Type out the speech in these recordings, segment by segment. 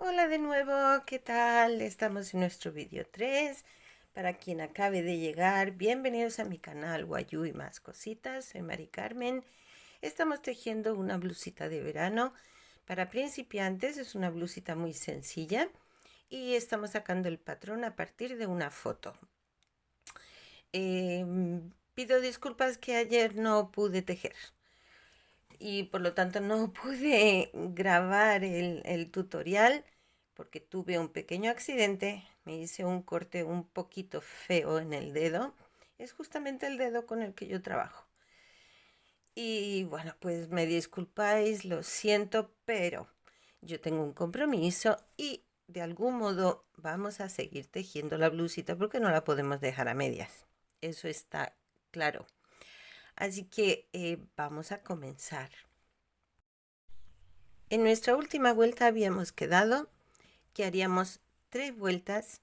Hola de nuevo, ¿qué tal? Estamos en nuestro vídeo 3. Para quien acabe de llegar, bienvenidos a mi canal Guayú y más cositas. Soy Mari Carmen. Estamos tejiendo una blusita de verano para principiantes. Es una blusita muy sencilla y estamos sacando el patrón a partir de una foto. Pido disculpas que ayer no pude tejer y por lo tanto no pude grabar el tutorial porque tuve un pequeño accidente, me hice un corte un poquito feo en el dedo, es justamente el dedo con el que yo trabajo. Y bueno, pues me disculpáis, lo siento, pero yo tengo un compromiso y de algún modo vamos a seguir tejiendo la blusita porque no la podemos dejar a medias. Eso está claro. Así que vamos a comenzar. En nuestra última vuelta habíamos quedado que haríamos 3 vueltas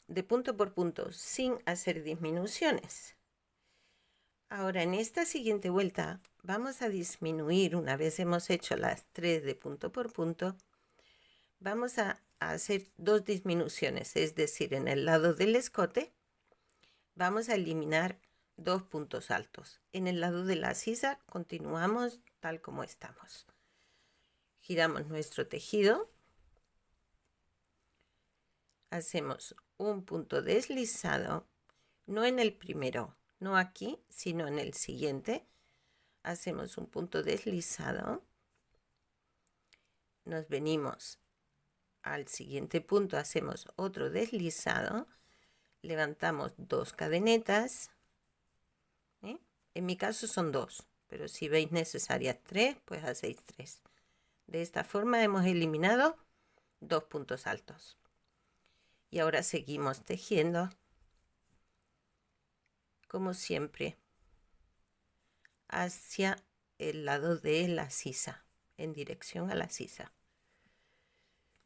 de punto por punto sin hacer disminuciones. Ahora en esta siguiente vuelta vamos a disminuir, una vez hemos hecho las 3 de punto por punto, vamos a hacer 2 disminuciones, es decir, en el lado del escote vamos a eliminar 2 puntos altos. En el lado de la sisa continuamos tal como estamos. Giramos nuestro tejido, hacemos un punto deslizado, no en el primero, no aquí, sino en el siguiente. Hacemos un punto deslizado, nos venimos al siguiente punto, hacemos otro deslizado, levantamos 2 cadenetas, ¿eh? En mi caso son 2, pero si veis necesarias 3, pues hacéis 3. De esta forma hemos eliminado 2 puntos altos. Y ahora seguimos tejiendo, como siempre, hacia el lado de la sisa, en dirección a la sisa.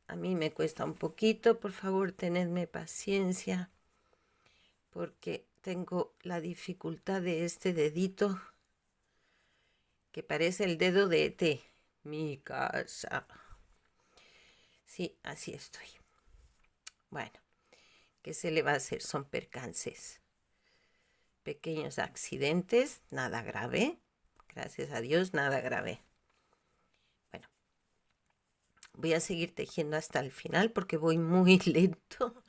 A mí me cuesta un poquito, por favor, tenedme paciencia, porque tengo la dificultad de este dedito que parece el dedo de ET. Mi casa. Sí, así estoy. Bueno, ¿qué se le va a hacer? Son percances. Pequeños accidentes, nada grave. Gracias a Dios, nada grave. Bueno, voy a seguir tejiendo hasta el final porque voy muy lento.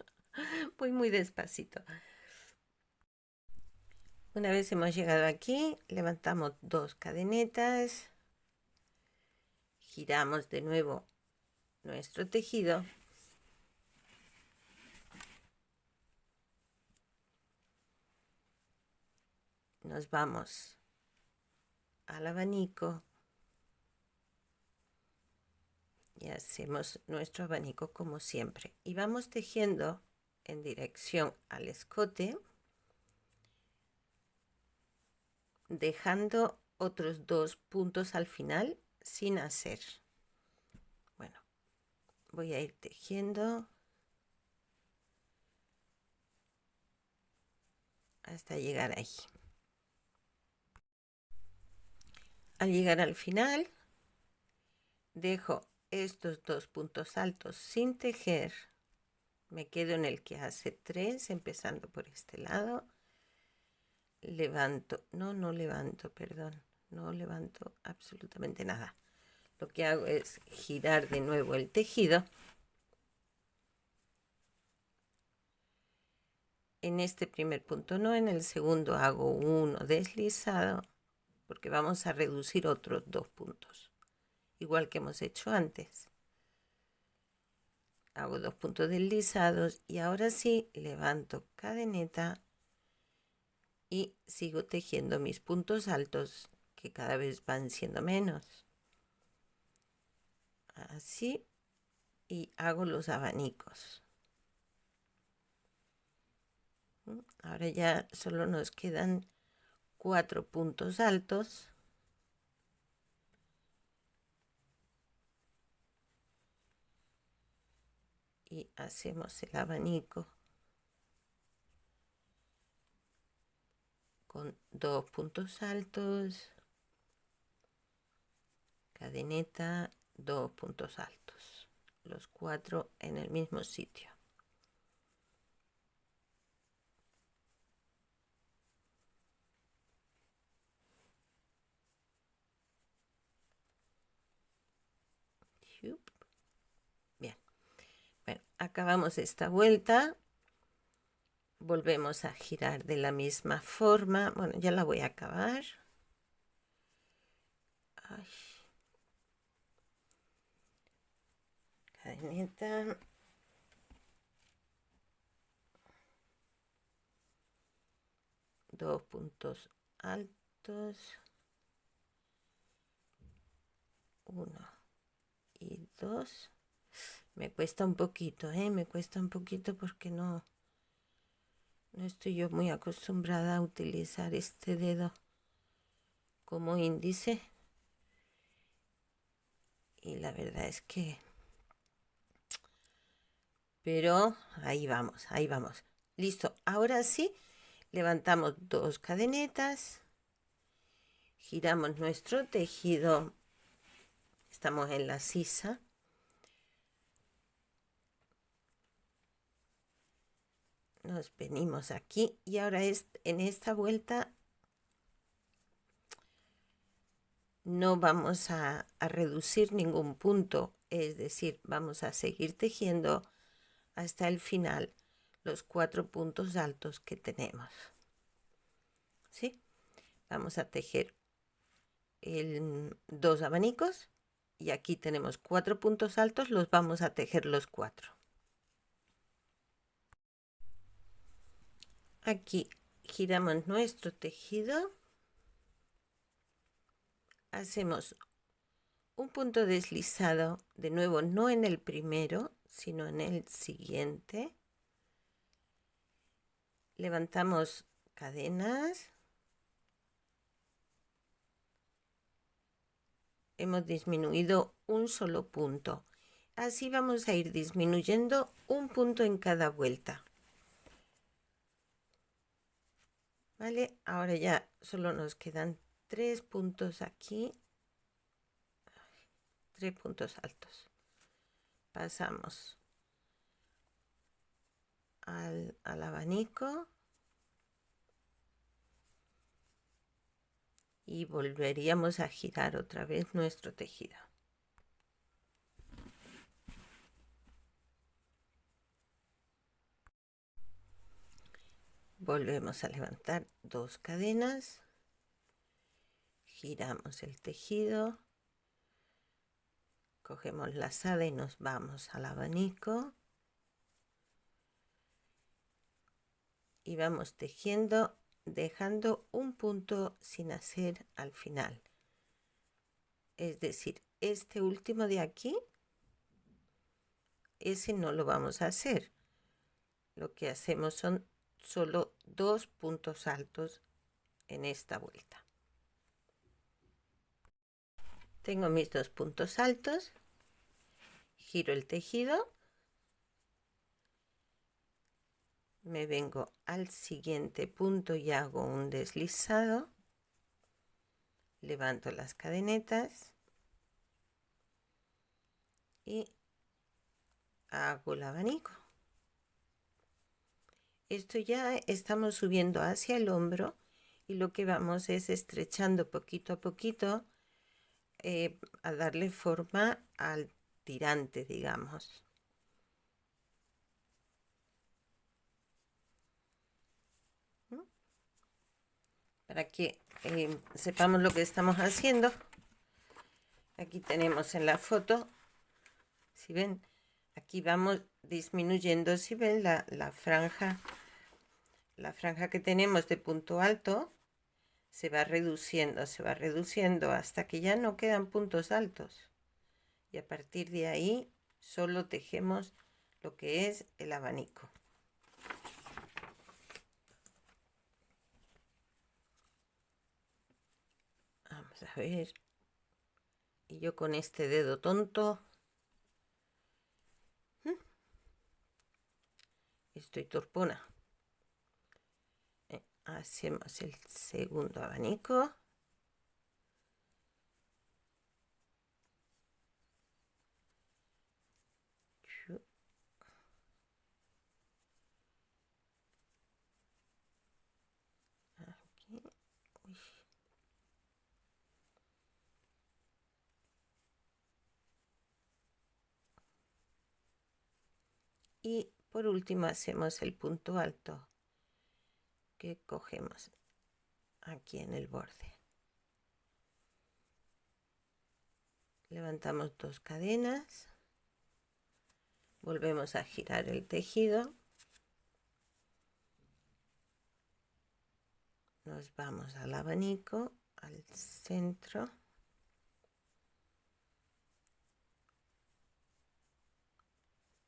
Voy muy despacito. Una vez hemos llegado aquí, levantamos 2 cadenetas, giramos de nuevo nuestro tejido, nos vamos al abanico y hacemos nuestro abanico como siempre. Y vamos tejiendo en dirección al escote, dejando otros 2 puntos al final sin hacer. Bueno, voy a ir tejiendo hasta llegar ahí. Al llegar al final, dejo estos 2 puntos altos sin tejer, me quedo en el que hace 3, empezando por este lado, levanto, no levanto, perdón, no levanto absolutamente nada. Lo que hago es girar de nuevo el tejido. En este primer punto no, en el segundo hago uno deslizado, porque vamos a reducir otros 2 puntos, igual que hemos hecho antes. Hago 2 puntos deslizados y ahora sí levanto cadeneta y sigo tejiendo mis puntos altos, que cada vez van siendo menos. Así, y hago los abanicos. Ahora ya solo nos quedan 4 puntos altos. Y hacemos el abanico con 2 puntos altos, cadeneta, 2 puntos altos, los 4 en el mismo sitio. Bien, bueno, acabamos esta vuelta, volvemos a girar de la misma forma. Bueno, ya la voy a acabar. Ay. Cadeneta. Dos puntos altos. 1 y 2. Me cuesta un poquito, me cuesta un poquito porque no estoy yo muy acostumbrada a utilizar este dedo como índice. Y la verdad es que... Pero ahí vamos, ahí vamos. Listo, ahora sí, levantamos 2 cadenetas. Giramos nuestro tejido. Estamos en la sisa. Nos venimos aquí y ahora en esta vuelta no vamos a reducir ningún punto, es decir, vamos a seguir tejiendo hasta el final los 4 puntos altos que tenemos. ¿Sí? Vamos a tejer 2 abanicos y aquí tenemos 4 puntos altos, los vamos a tejer los 4. Aquí giramos nuestro tejido, hacemos un punto deslizado, de nuevo no en el primero, sino en el siguiente. Levantamos cadenas. Hemos disminuido un solo punto. Así vamos a ir disminuyendo un punto en cada vuelta. ¿Vale? Ahora ya solo nos quedan 3 puntos aquí. 3 puntos altos. Pasamos al abanico. Y volveríamos a girar otra vez nuestro tejido. Volvemos a levantar 2 cadenas, giramos el tejido, cogemos la lazada y nos vamos al abanico y vamos tejiendo, dejando un punto sin hacer al final. Es decir, este último de aquí, ese no lo vamos a hacer. Lo que hacemos son solo 2 puntos altos en esta vuelta. Tengo mis 2 puntos altos, giro el tejido, me vengo al siguiente punto y hago un deslizado, levanto las cadenetas y hago el abanico. Esto ya estamos subiendo hacia el hombro y lo que vamos es estrechando poquito a poquito a darle forma al tirante, digamos. Para que sepamos lo que estamos haciendo. Aquí tenemos en la foto, si ven, aquí vamos disminuyendo, si ven la franja que tenemos de punto alto, se va reduciendo hasta que ya no quedan puntos altos. Y a partir de ahí solo tejemos lo que es el abanico. Vamos a ver. Y yo con este dedo tonto estoy torpona. Hacemos el segundo abanico. Y por último hacemos el punto alto que cogemos aquí en el borde. Levantamos 2 cadenas, volvemos a girar el tejido, nos vamos al abanico, al centro,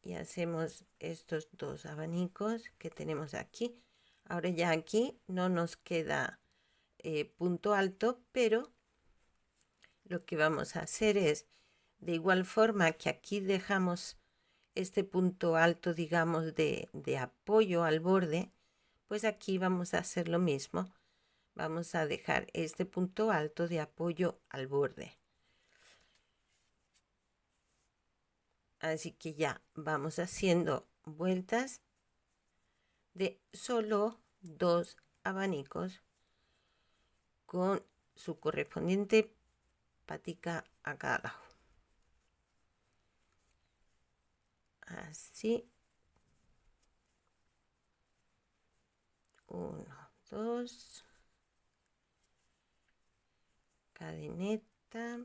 y hacemos estos 2 abanicos que tenemos aquí. Ahora ya aquí no nos queda punto alto, pero lo que vamos a hacer es, de igual forma que aquí dejamos este punto alto, digamos, de apoyo al borde, pues aquí vamos a hacer lo mismo. Vamos a dejar este punto alto de apoyo al borde. Así que ya vamos haciendo vueltas de solo 2 abanicos con su correspondiente patica a cada lado. Así. 1, 2. Cadeneta.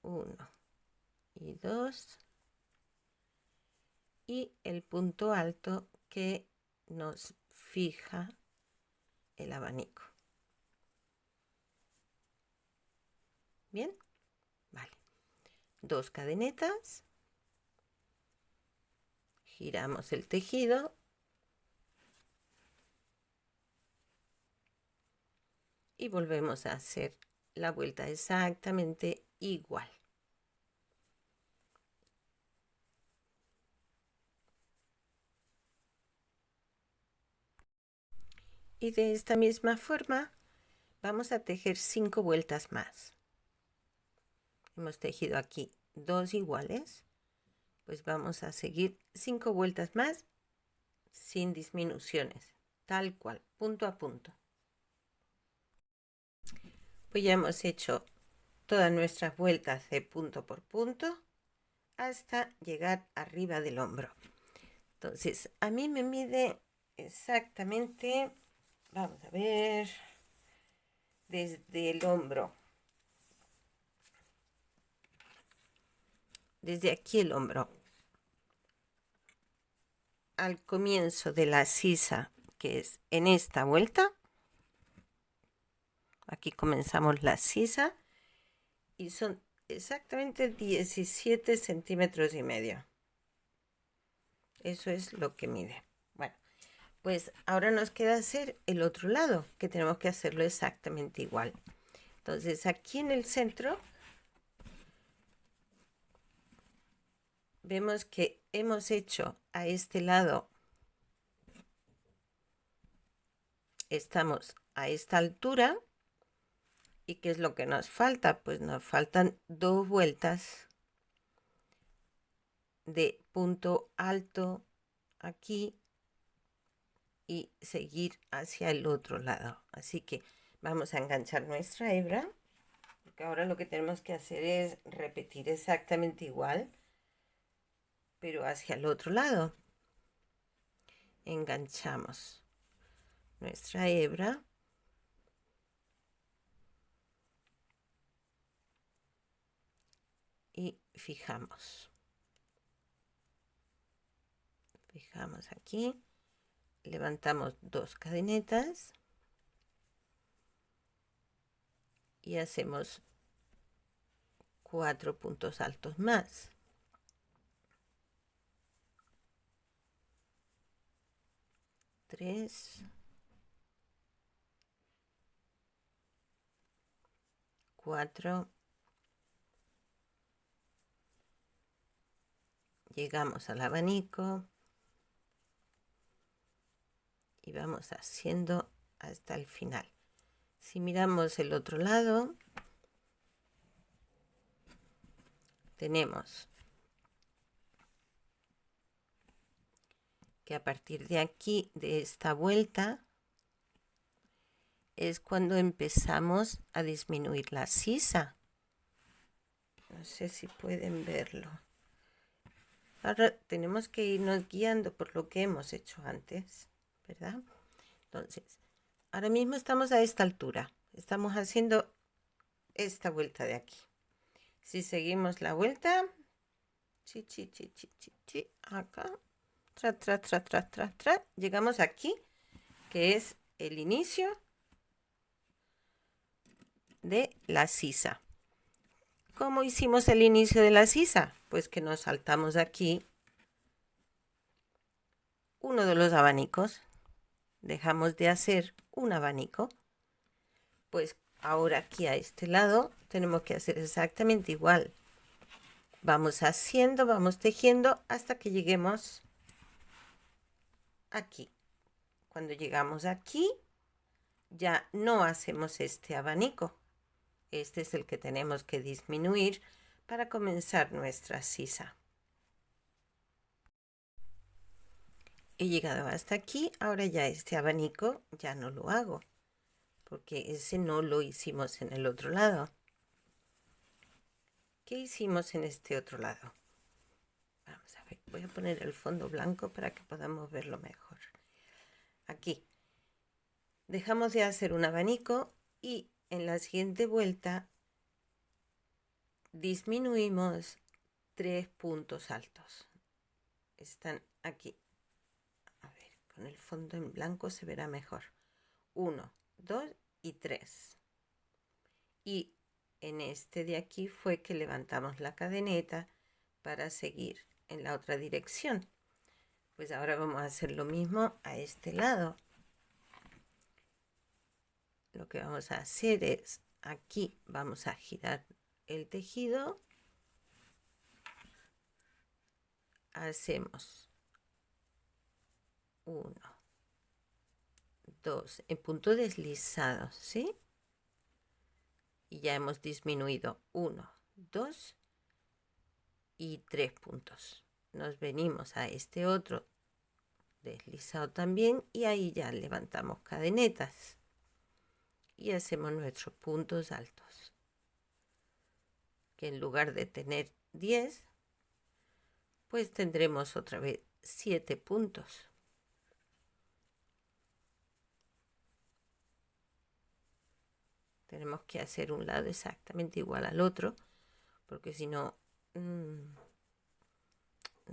Uno y 2. Y el punto alto que nos fija el abanico. Bien, vale. 2 cadenetas, giramos el tejido y volvemos a hacer la vuelta exactamente igual. Y de esta misma forma vamos a tejer 5 vueltas más. Hemos tejido aquí 2 iguales, pues vamos a seguir 5 vueltas más sin disminuciones, tal cual, punto a punto. Pues ya hemos hecho todas nuestras vueltas de punto por punto hasta llegar arriba del hombro. Entonces, a mí me mide exactamente, vamos a ver, desde el hombro, desde aquí el hombro, al comienzo de la sisa, que es en esta vuelta. Aquí comenzamos la sisa y son exactamente 17 centímetros y medio. Eso es lo que mide. Bueno, pues ahora nos queda hacer el otro lado, que tenemos que hacerlo exactamente igual. Entonces aquí en el centro vemos que hemos hecho a este lado, estamos a esta altura. ¿Y qué es lo que nos falta? Pues nos faltan 2 vueltas de punto alto aquí y seguir hacia el otro lado. Así que vamos a enganchar nuestra hebra, porque ahora lo que tenemos que hacer es repetir exactamente igual, pero hacia el otro lado. Enganchamos nuestra hebra y fijamos aquí, levantamos 2 cadenetas y hacemos 4 puntos altos más. 3, 4, llegamos al abanico y vamos haciendo hasta el final. Si miramos el otro lado, tenemos que a partir de aquí, de esta vuelta, es cuando empezamos a disminuir la sisa. No sé si pueden verlo. Ahora tenemos que irnos guiando por lo que hemos hecho antes, ¿verdad? Entonces, ahora mismo estamos a esta altura. Estamos haciendo esta vuelta de aquí. Si seguimos la vuelta, acá, llegamos aquí, que es el inicio de la sisa. ¿Cómo hicimos el inicio de la sisa? Pues que nos saltamos aquí uno de los abanicos, dejamos de hacer un abanico, pues ahora aquí a este lado tenemos que hacer exactamente igual. Vamos haciendo, vamos tejiendo hasta que lleguemos aquí. Cuando llegamos aquí, ya no hacemos este abanico. Este es el que tenemos que disminuir para comenzar nuestra sisa. He llegado hasta aquí, ahora ya este abanico ya no lo hago, porque ese no lo hicimos en el otro lado. ¿Qué hicimos en este otro lado? Vamos a ver, voy a poner el fondo blanco para que podamos verlo mejor. Aquí dejamos de hacer un abanico y en la siguiente vuelta disminuimos 3 puntos altos. Están aquí. A ver, con el fondo en blanco se verá mejor. 1, 2 y 3. Y en este de aquí fue que levantamos la cadeneta para seguir en la otra dirección. Pues ahora vamos a hacer lo mismo a este lado. Lo que vamos a hacer es, aquí vamos a girar el tejido. Hacemos 1, 2, en punto deslizado, ¿sí? Y ya hemos disminuido 1, 2 y 3 puntos. Nos venimos a este otro deslizado también y ahí ya levantamos cadenetas y hacemos nuestros puntos altos, que en lugar de tener 10, pues tendremos otra vez 7 puntos. Tenemos que hacer un lado exactamente igual al otro, porque si no, no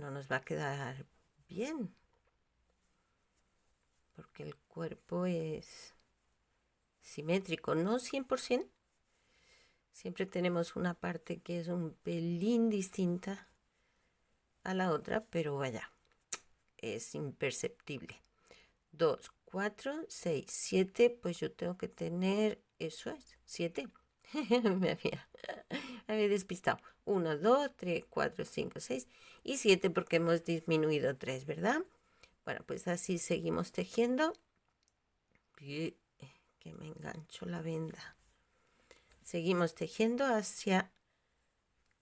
nos va a quedar bien, porque el cuerpo es simétrico, no 100%. Siempre tenemos una parte que es un pelín distinta a la otra, pero vaya, es imperceptible. 2, 4, 6, 7, pues yo tengo que tener, eso es, 7. me había despistado. 1, 2, 3, 4, 5, 6 y 7 porque hemos disminuido 3, ¿verdad? Bueno, pues así seguimos tejiendo. Que me engancho la venda. Seguimos tejiendo hacia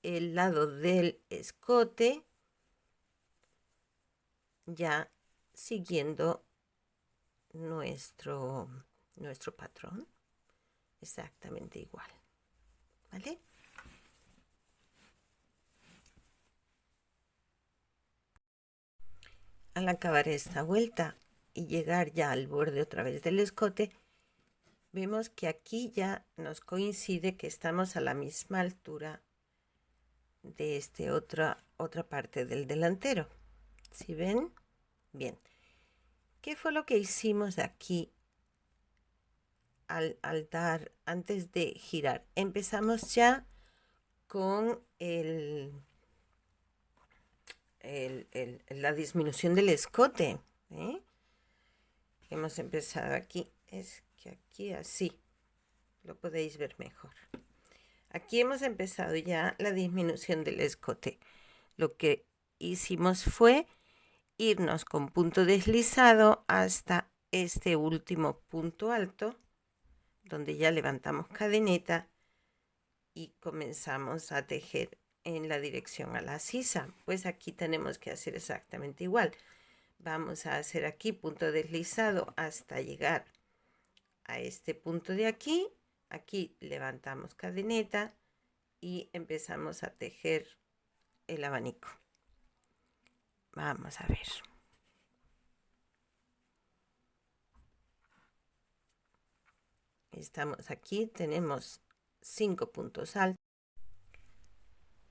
el lado del escote, ya siguiendo nuestro patrón, exactamente igual, ¿vale? Al acabar esta vuelta y llegar ya al borde otra vez del escote, vemos que aquí ya nos coincide que estamos a la misma altura de otra parte del delantero. ¿Sí ven? Bien. ¿Qué fue lo que hicimos aquí al dar, antes de girar? Empezamos ya con la disminución del escote. Hemos empezado aquí. Es que aquí así lo podéis ver mejor. Aquí hemos empezado ya la disminución del escote. Lo que hicimos fue irnos con punto deslizado hasta este último punto alto, donde ya levantamos cadeneta y comenzamos a tejer en la dirección a la sisa. Pues aquí tenemos que hacer exactamente igual. Vamos a hacer aquí punto deslizado hasta llegar a este punto de aquí. Aquí levantamos cadeneta y empezamos a tejer el abanico. Vamos a ver. Estamos aquí, tenemos 5 puntos altos.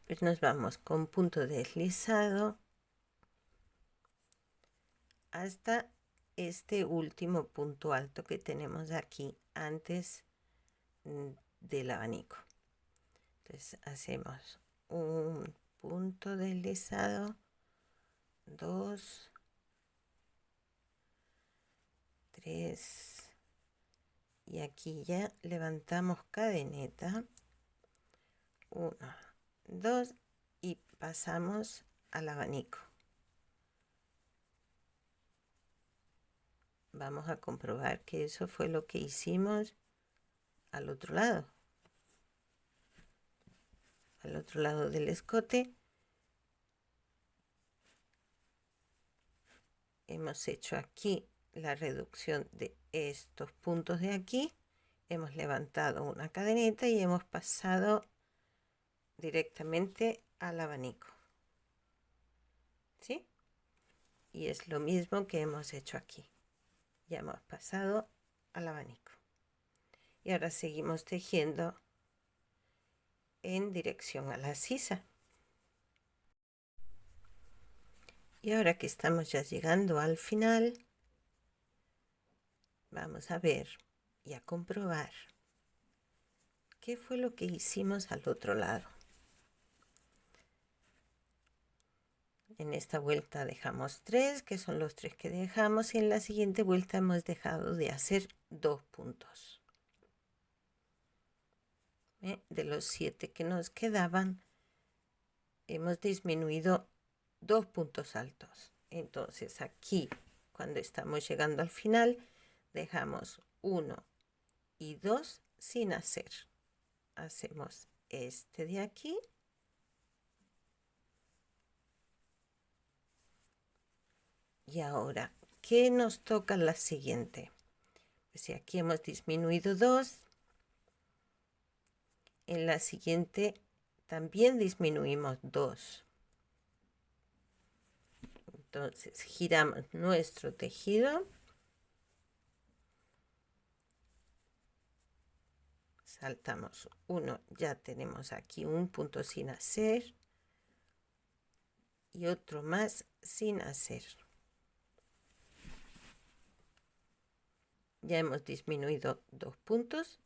Pues nos vamos con punto deslizado hasta este último punto alto que tenemos aquí antes del abanico. Entonces hacemos un punto deslizado, 2, 3, y aquí ya levantamos cadeneta, 1, 2, y pasamos al abanico. Vamos a comprobar que eso fue lo que hicimos al otro lado. Al otro lado del escote hemos hecho aquí la reducción de estos puntos de aquí, hemos levantado una cadeneta y hemos pasado directamente al abanico, ¿sí? Y es lo mismo que hemos hecho aquí, ya hemos pasado al abanico y ahora seguimos tejiendo en dirección a la sisa. Y ahora que estamos ya llegando al final, vamos a ver y a comprobar qué fue lo que hicimos al otro lado. En esta vuelta dejamos 3, que son los 3 que dejamos, y en la siguiente vuelta hemos dejado de hacer 2 puntos. De los 7 que nos quedaban, hemos disminuido 2 puntos altos. Entonces aquí, cuando estamos llegando al final, dejamos 1 y 2 sin hacer. Hacemos este de aquí. Y ahora, ¿qué nos toca la siguiente? Pues si aquí hemos disminuido 2, en la siguiente también disminuimos 2. Entonces giramos nuestro tejido, saltamos 1, ya tenemos aquí un punto sin hacer y otro más sin hacer. Ya hemos disminuido 2 puntos,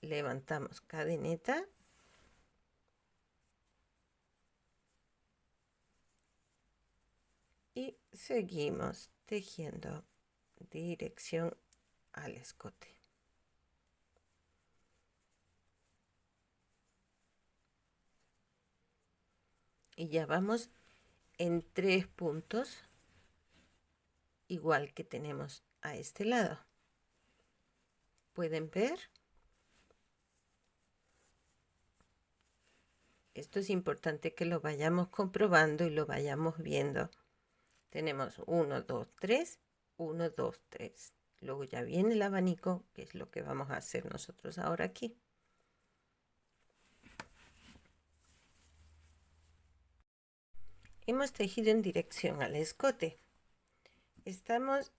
levantamos cadeneta y seguimos tejiendo dirección al escote. Y ya vamos en 3 puntos, igual que tenemos a este lado. ¿Pueden ver? Esto es importante que lo vayamos comprobando y lo vayamos viendo. Tenemos 1, 2, 3, 1, 2, 3. Luego ya viene el abanico, que es lo que vamos a hacer nosotros ahora aquí. Hemos tejido en dirección al escote. Estamos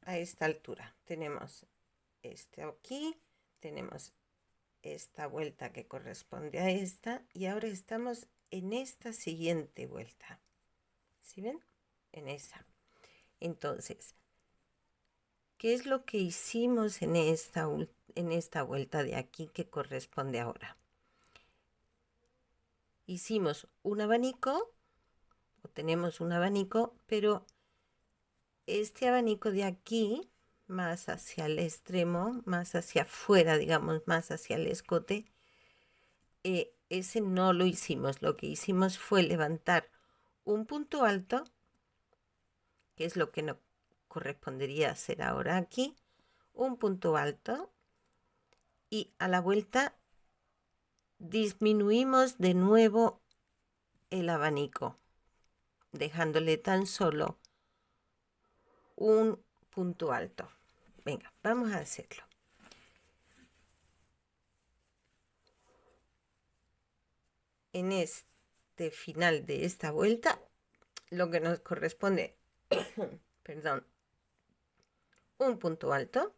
a esta altura. Tenemos este aquí, tenemos esta vuelta que corresponde a esta y ahora estamos en esta siguiente vuelta. ¿Sí ven? En esa. Entonces, ¿qué es lo que hicimos en esta vuelta de aquí que corresponde ahora? Hicimos un abanico, o tenemos un abanico, pero este abanico de aquí, más hacia el extremo, más hacia afuera, digamos, más hacia el escote, ese no lo hicimos. Lo que hicimos fue levantar un punto alto, que es lo que nos correspondería hacer ahora aquí, un punto alto, y a la vuelta disminuimos de nuevo el abanico, dejándole tan solo un punto alto. Venga, vamos a hacerlo. en este final de esta vuelta lo que nos corresponde, perdón, un punto alto,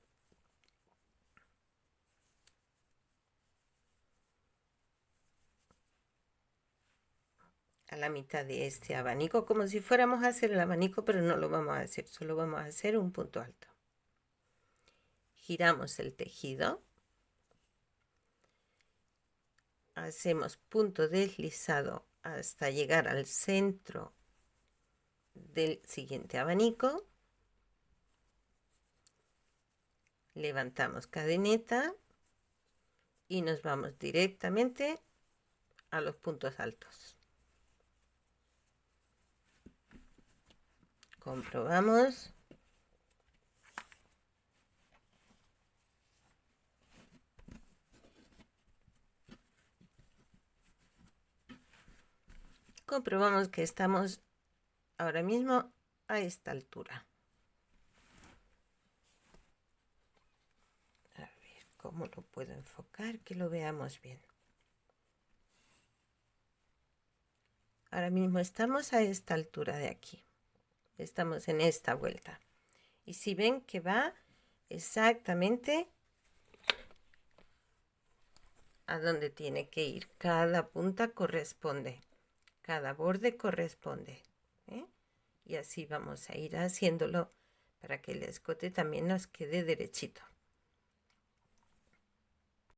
a la mitad de este abanico, como si fuéramos a hacer el abanico, pero no lo vamos a hacer, solo vamos a hacer un punto alto. Giramos el tejido, hacemos punto deslizado hasta llegar al centro del siguiente abanico, levantamos cadeneta y nos vamos directamente a los puntos altos. Comprobamos. Comprobamos que estamos ahora mismo a esta altura. A ver cómo lo puedo enfocar, que lo veamos bien. Ahora mismo estamos a esta altura de aquí. Estamos en esta vuelta. Y si ven que va exactamente a donde tiene que ir. Cada punta corresponde. Cada borde corresponde. ¿Eh? Y así vamos a ir haciéndolo para que el escote también nos quede derechito.